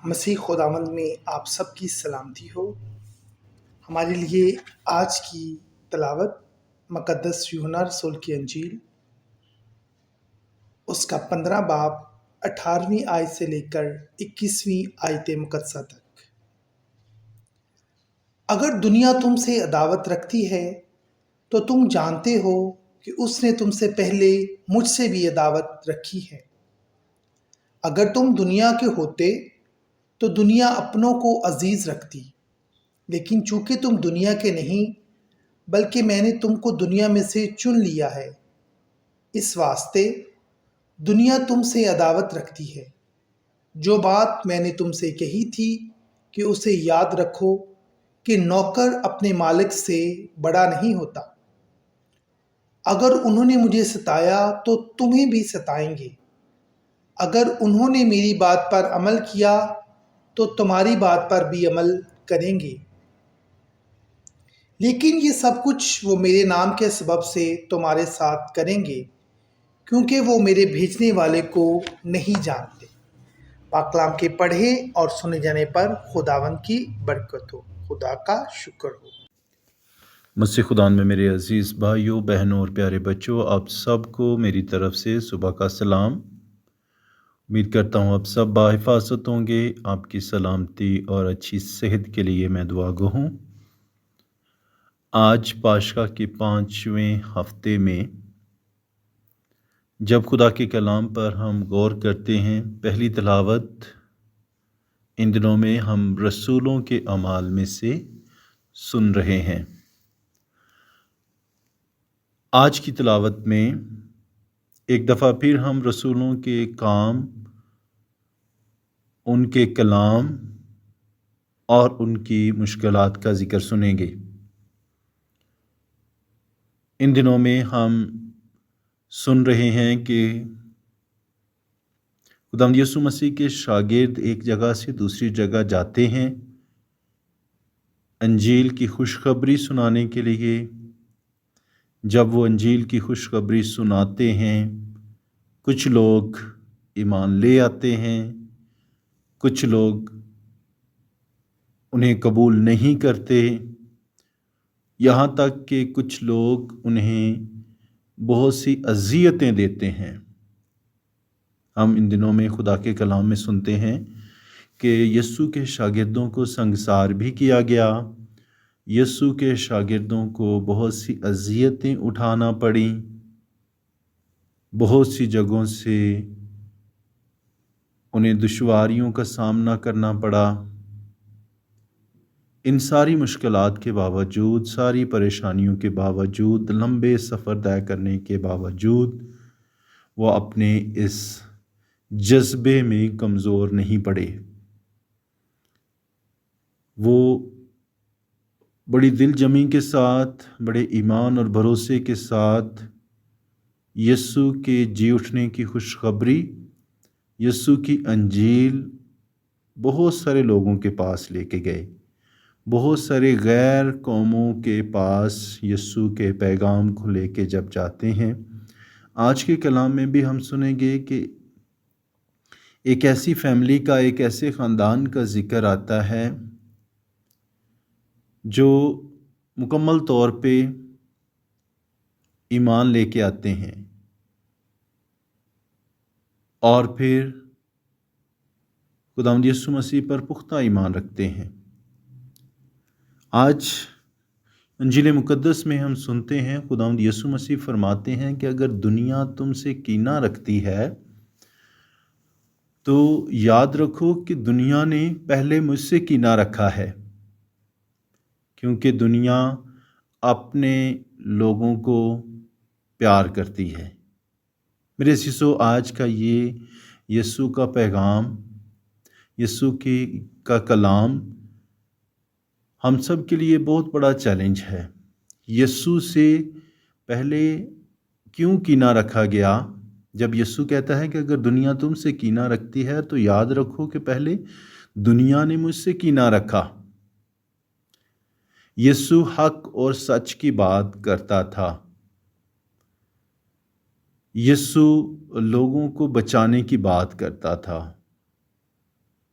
مسیح خداوند میں آپ سب کی سلامتی ہو۔ ہمارے لیے آج کی تلاوت مقدس یوحنا رسول کی انجیل اس کا 15 باب 18ویں آیت سے لے کر 21ویں آیت مقدسہ تک۔ اگر دنیا تم سے عداوت رکھتی ہے تو تم جانتے ہو کہ اس نے تم سے پہلے مجھ سے بھی عداوت رکھی ہے۔ اگر تم دنیا کے ہوتے تو دنیا اپنوں کو عزیز رکھتی، لیکن چونکہ تم دنیا کے نہیں بلکہ میں نے تم کو دنیا میں سے چن لیا ہے، اس واسطے دنیا تم سے عداوت رکھتی ہے۔ جو بات میں نے تم سے کہی تھی کہ اسے یاد رکھو کہ نوکر اپنے مالک سے بڑا نہیں ہوتا۔ اگر انہوں نے مجھے ستایا تو تمہیں بھی ستائیں گے، اگر انہوں نے میری بات پر عمل کیا تو تمہاری بات پر بھی عمل کریں گے۔ لیکن یہ سب کچھ وہ میرے نام کے سبب سے تمہارے ساتھ کریں گے، کیونکہ وہ میرے بھیجنے والے کو نہیں جانتے۔ پاک کلام کے پڑھے اور سنے جانے پر خداوند کی برکت ہو۔ خدا کا شکر ہو۔ مسیح خداوند میں میرے عزیز بھائیوں، بہنوں اور پیارے بچوں، آپ سب کو میری طرف سے صبح کا سلام۔ امید کرتا ہوں آپ سب باحفاظت ہوں گے۔ آپ کی سلامتی اور اچھی صحت کے لیے میں دعا گو ہوں۔ آج پاشخا کے 5ویں ہفتے میں جب خدا کے کلام پر ہم غور کرتے ہیں، پہلی تلاوت ان دنوں میں ہم رسولوں کے اعمال میں سے سن رہے ہیں۔ آج کی تلاوت میں ایک دفعہ پھر ہم رسولوں کے کام، ان کے کلام اور ان کی مشکلات کا ذکر سنیں گے۔ ان دنوں میں ہم سن رہے ہیں کہ خداوند یسوع مسیح کے شاگرد ایک جگہ سے دوسری جگہ جاتے ہیں انجیل کی خوشخبری سنانے کے لیے۔ جب وہ انجیل کی خوشخبری سناتے ہیں، کچھ لوگ ایمان لے آتے ہیں، کچھ لوگ انہیں قبول نہیں کرتے، یہاں تک کہ کچھ لوگ انہیں بہت سی اذیتیں دیتے ہیں۔ ہم ان دنوں میں خدا کے کلام میں سنتے ہیں کہ یسوع کے شاگردوں کو سنگسار بھی کیا گیا، یسوع کے شاگردوں کو بہت سی اذیتیں اٹھانا پڑیں، بہت سی جگہوں سے انہیں دشواریوں کا سامنا کرنا پڑا۔ ان ساری مشکلات کے باوجود، ساری پریشانیوں کے باوجود، لمبے سفر طے کرنے کے باوجود وہ اپنے اس جذبے میں کمزور نہیں پڑے۔ وہ بڑی دل جمی کے ساتھ، بڑے ایمان اور بھروسے کے ساتھ یسوع کے جی اٹھنے کی خوشخبری، یسوع کی انجیل بہت سارے لوگوں کے پاس لے کے گئے۔ بہت سارے غیر قوموں کے پاس یسوع کے پیغام کو لے کے جب جاتے ہیں، آج کے کلام میں بھی ہم سنیں گے کہ ایک ایسی فیملی کا، ایک ایسے خاندان کا ذکر آتا ہے جو مکمل طور پہ ایمان لے کے آتے ہیں اور پھر خداوند یسوع مسیح پر پختہ ایمان رکھتے ہیں۔ آج انجیل مقدس میں ہم سنتے ہیں خداوند یسوع مسیح فرماتے ہیں کہ اگر دنیا تم سے کینہ رکھتی ہے تو یاد رکھو کہ دنیا نے پہلے مجھ سے کینہ رکھا ہے، کیونکہ دنیا اپنے لوگوں کو پیار کرتی ہے۔ میرے عزیزو، آج کا یہ یسوع کا پیغام، یسوع کا کلام ہم سب کے لیے بہت بڑا چیلنج ہے۔ یسوع سے پہلے کیوں کینہ رکھا گیا؟ جب یسوع کہتا ہے کہ اگر دنیا تم سے کینہ رکھتی ہے تو یاد رکھو کہ پہلے دنیا نے مجھ سے کینہ رکھا۔ یسوع حق اور سچ کی بات کرتا تھا۔ یسوع لوگوں کو بچانے کی بات کرتا تھا۔